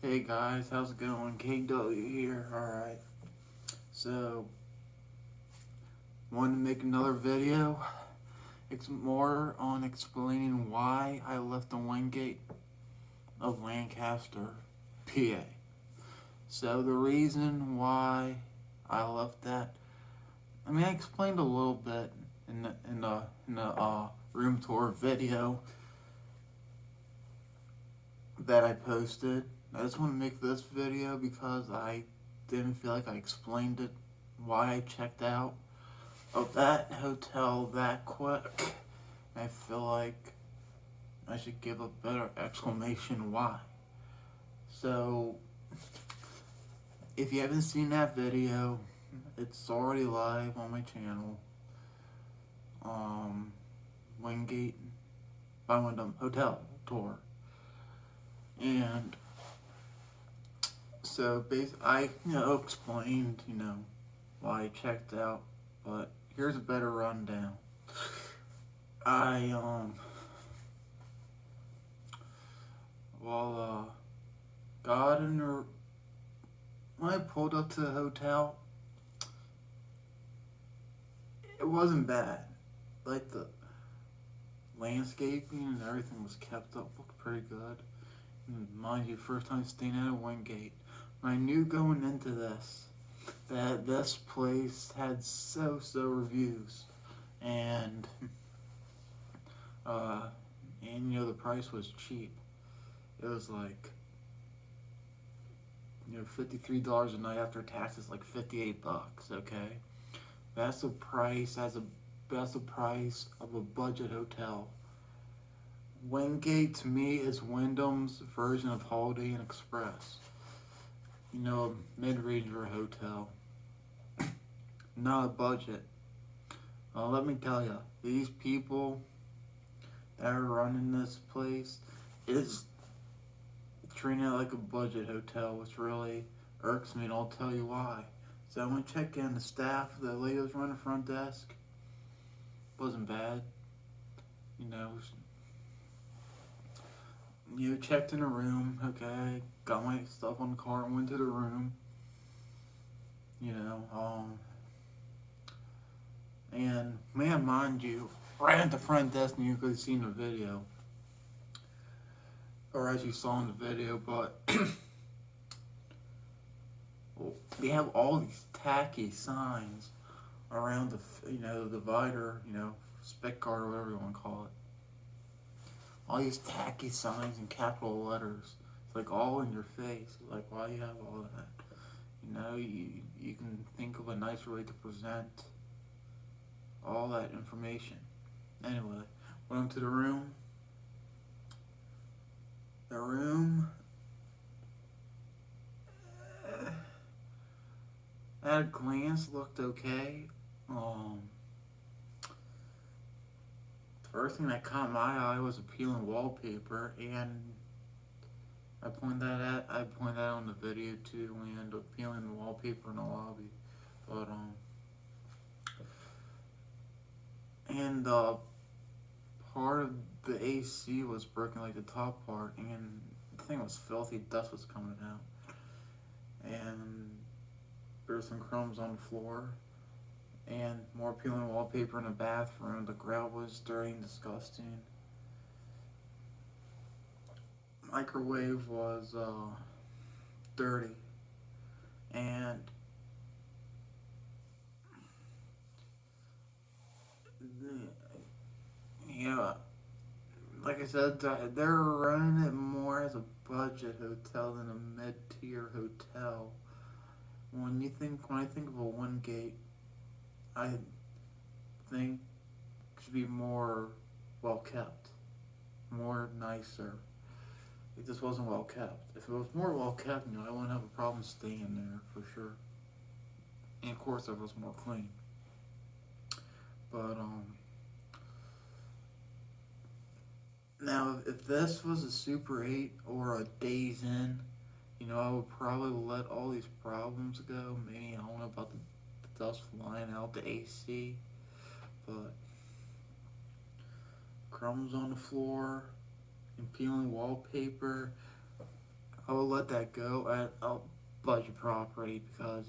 Hey guys, how's it going? KW here. Alright. So, wanted to make another video. It's more on explaining why I left the Wingate of Lancaster PA. So, the reason why I left that, I explained a little bit in the room tour video that I posted. I just want to make this video because I didn't feel like I explained it, why I checked out of that hotel that quick. I feel like I should give a better explanation why. So, if you haven't seen that video, it's already live on my channel. Wingate by Wyndham Hotel Tour. And so I explained, why I checked out, but here's a better rundown. I got in the when I pulled up to the hotel, it wasn't bad. Like the landscaping and everything was kept up, looked pretty good. And mind you, first time staying at a Wingate. I knew going into this that this place had so reviews, and the price was cheap. It was like $53 a night after taxes, like $58. Okay, that's the price that's the price of a budget hotel. Wingate to me is Wyndham's version of Holiday Inn Express. A mid-ranger hotel. Not a budget. Let me tell you, these people that are running this place is treating it like a budget hotel, which really irks me, and I'll tell you why. So I went to check in. The staff, the lady that was running the front desk, wasn't bad. Checked in a room, okay, got my stuff on the car and went to the room, and man, mind you, right at the front desk, and you could have seen the video, or as you saw in the video, but they have all these tacky signs around the divider, spec guard or whatever you want to call it. All these tacky signs in capital letters. It's like all in your face. Like, why do you have all that? You can think of a nicer way to present all that information. Anyway, went up to the room. The room, at a glance, looked okay. First thing that caught my eye was appealing wallpaper, and I point that out on the video too, and appealing wallpaper in the lobby. But and part of the AC was broken, like the top part, and the thing was filthy. Dust was coming out, and there were some crumbs on the floor. And more peeling wallpaper in the bathroom. The grout was dirty and disgusting. Microwave was dirty. And like I said, they're running it more as a budget hotel than a mid-tier hotel. When I think of a Wingate, I think it should be more well kept, more nicer. It just wasn't well kept. If it was more well kept, I wouldn't have a problem staying there for sure. And of course, it was more clean. But now if this was a Super 8 or a Days Inn, I would probably let all these problems go. Maybe I don't know about the dust flying out the AC, but crumbs on the floor and peeling wallpaper. I will let that go at a budget property because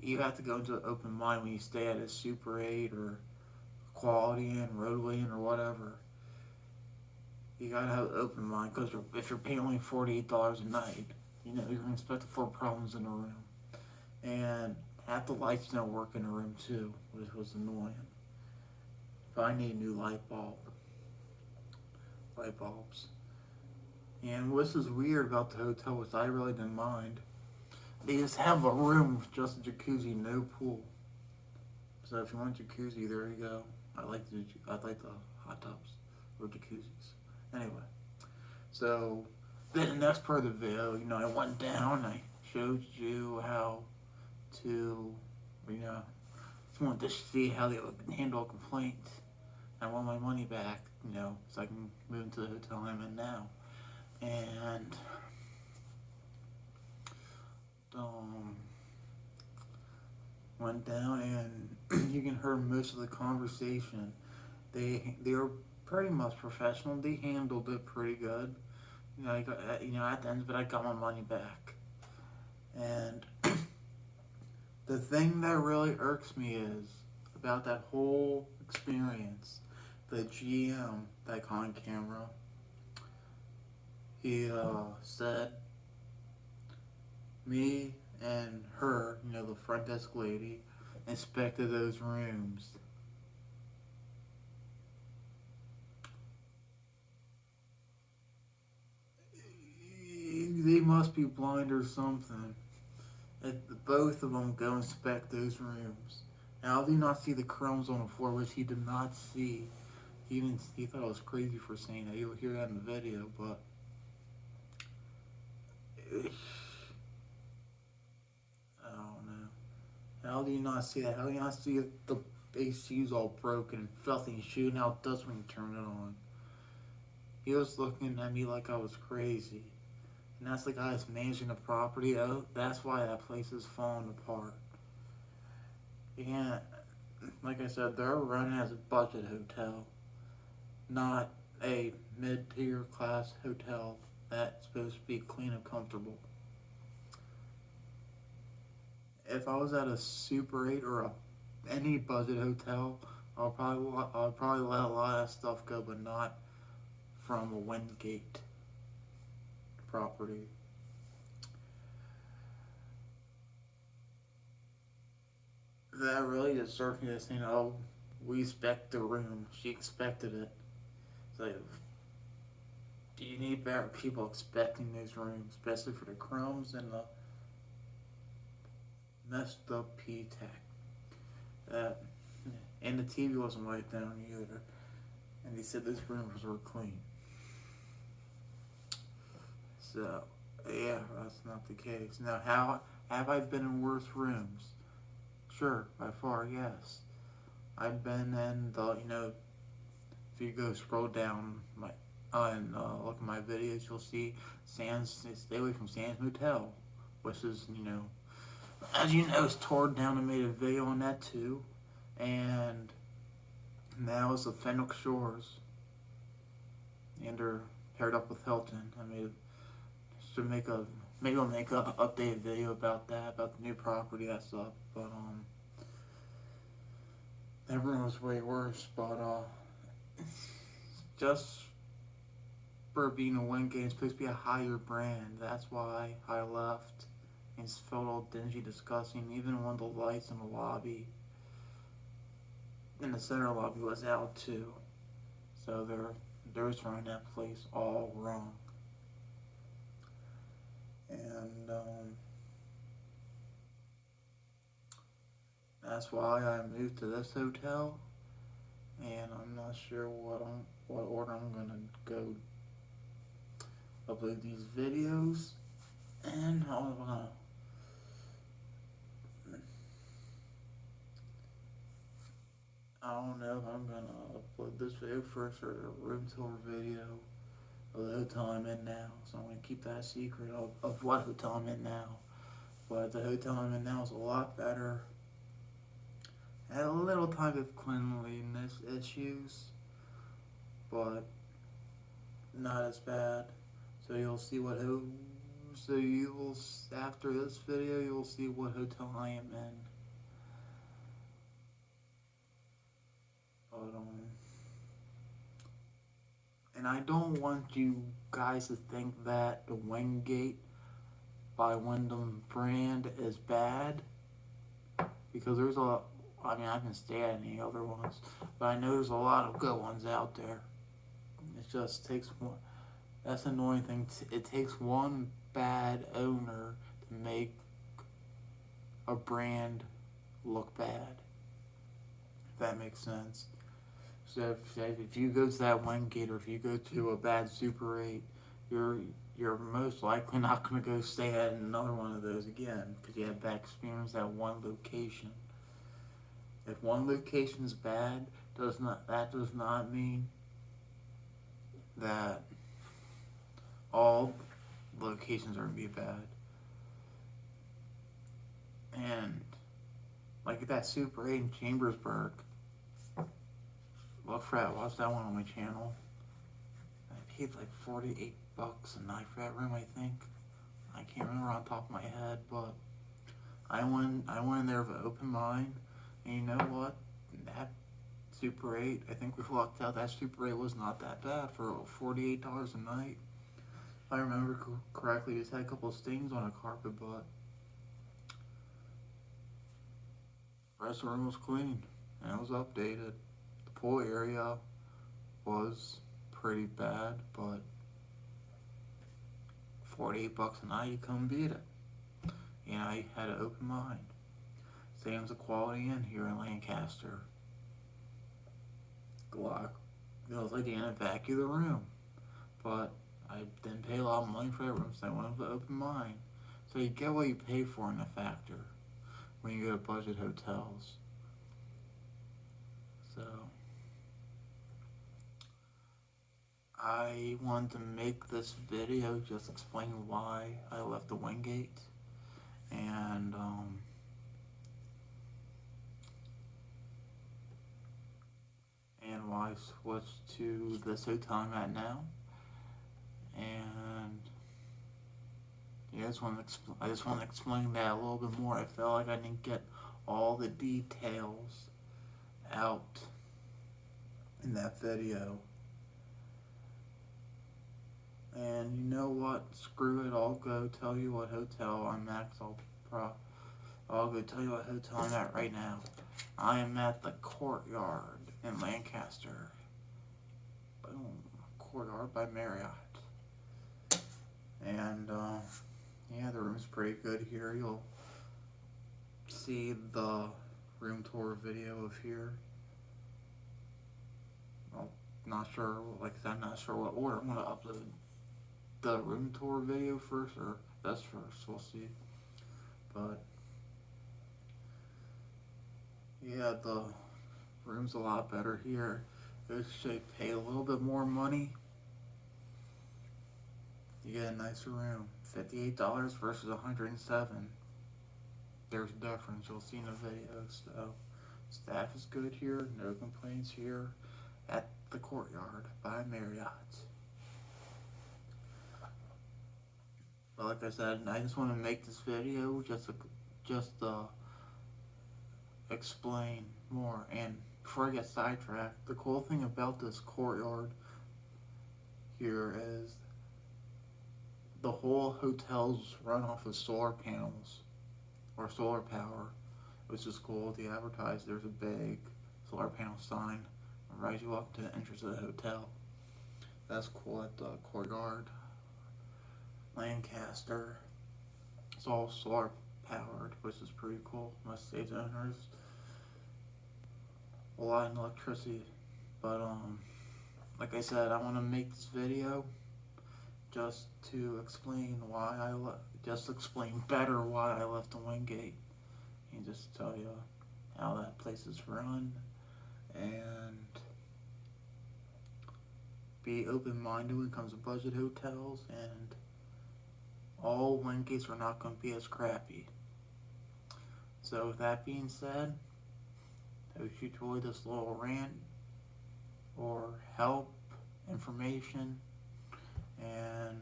you have to go into an open mind when you stay at a Super 8 or Quality Inn, Roadway Inn, or whatever. You gotta have an open mind because if you're paying only $48 a night, you're gonna expect to find problems in the room. And half the lights don't work in the room too, which was annoying. But I need a new light bulbs. And what's is weird about the hotel, which I really didn't mind, they just have a room with just a jacuzzi, no pool. So if you want a jacuzzi, there you go. I like the hot tubs or jacuzzis. Anyway, so then the next part of the video, I went down. I showed you how to, just wanted to see how they would handle a complaint. I want my money back, so I can move into the hotel I'm in now. And went down, and you can hear most of the conversation. They were pretty much professional. They handled it pretty good. At the end of it, I got my money back. And the thing that really irks me is about that whole experience. The GM that got on camera, he said me and her, the front desk lady, inspected those rooms. They must be blind or something. If both of them go inspect those rooms. Now, do you not see the crumbs on the floor, which he did not see? He thought I was crazy for saying that. You'll hear that in the video, but I don't know. How do you not see that? How do you not see the AC's all broken and filthy and shooting out dust when you turn it on? He was looking at me like I was crazy. And that's the guy that's managing the property. Oh, that's why that place is falling apart. Yeah, like I said, they're running as a budget hotel, not a mid-tier class hotel that's supposed to be clean and comfortable. If I was at a Super 8 or any budget hotel, I'll probably let a lot of stuff go, but not from a Wingate property. That really just served me as saying, "Oh, we expect the room." She expected it. It's like, do you need better people expecting these rooms, especially for the crumbs and the messed up P-Tech? And the TV wasn't wiped down either. And they said those rooms were clean. So, yeah, that's not the case. Now, how have I been in worse rooms? Sure, by far, yes. I've been in if you go scroll down and look at my videos, you'll see stay away from Sands Motel, which is, as you know, it's torn down. I made a video on that too. And now it's the Fennec Shores. And they're paired up with Hilton. Maybe I'll make a updated video about the new property that's up. But that room was way worse. But just for being a Wingate, it's supposed to be a higher brand. That's why I left. And it felt all dingy, disgusting. Even one of the lights in the lobby, in the center lobby, was out too. So they're running that place all wrong. And that's why I moved to this hotel. And I'm not sure what order I'm gonna go upload these videos. And I don't know if I'm gonna upload this video first or a room tour video of the hotel I'm in now. So I'm gonna keep that secret of what hotel I'm in now. But the hotel I'm in now is a lot better. Had a little type of cleanliness issues, but not as bad. So you'll see what So you will, after this video, you will see what hotel I am in. But, and I don't want you guys to think that the Wingate by Wyndham brand is bad, because there's I mean, I haven't stayed at any other ones, but I know there's a lot of good ones out there. It just takes one. That's the annoying thing. It takes one bad owner to make a brand look bad. If that makes sense. So if you go to that Wingate, or if you go to a bad Super 8, you're most likely not going to go stay at another one of those again, because you had bad experience at one location. If one location is bad, that does not mean that all locations are going to be bad. And like that Super 8 in Chambersburg, look for that. Watch that one on my channel. I paid like $48 a night for that room, I think. I can't remember on top of my head, but I went in there with an open mind, and you know what? That Super 8, I think we lucked out. That Super 8 was not that bad for $48 a night. If I remember correctly, just had a couple of stains on the carpet, but the rest of the room was clean, and it was updated. The pool area was pretty bad, but $48 a night, you couldn't beat it. You know, I had an open mind. Same as the Quality Inn here in Lancaster. Glock. It was like they didn't vacuum the room, but I didn't pay a lot of money for that room, so I went with an open mind. So you get what you pay for in a factor when you go to budget hotels. So I wanted to make this video just explain why I left the Wingate, and why I switched to this hotel I'm at now. And yeah, I just want to explain that a little bit more. I felt like I didn't get all the details out in that video. And you know what? Screw it. I'll go tell you what hotel I'm at. I'll go tell you what hotel I'm at right now. I am at the Courtyard in Lancaster. Boom. Courtyard by Marriott. And yeah, the room's pretty good here. You'll see the room tour video of here. I'm not sure, like I said, I'm not sure what order I'm gonna upload the room tour video first, or that's first, we'll see. But yeah, the room's a lot better here. It should pay a little bit more money. You get a nicer room. $58 versus $107. There's a difference, you'll see in the video. So staff is good here, no complaints here at the Courtyard by Marriott. But like I said, I just want to make this video just to explain more. And before I get sidetracked, the cool thing about this Courtyard here is the whole hotel's run off of solar panels, or solar power, which is cool. They advertise there's a big solar panel sign right you up to the entrance of the hotel. That's cool at the Courtyard Lancaster. It's all solar powered, which is pretty cool. Must save the owners a lot in electricity. But like I said, I want to make this video just to explain explain better why I left the Wingate, and just tell you how that place is run, and be open-minded when it comes to budget hotels, and all Wingates are not going to be as crappy. So with that being said, I hope you enjoyed this little rant or help information, and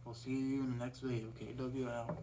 we'll I'll see you in the next video. KW out.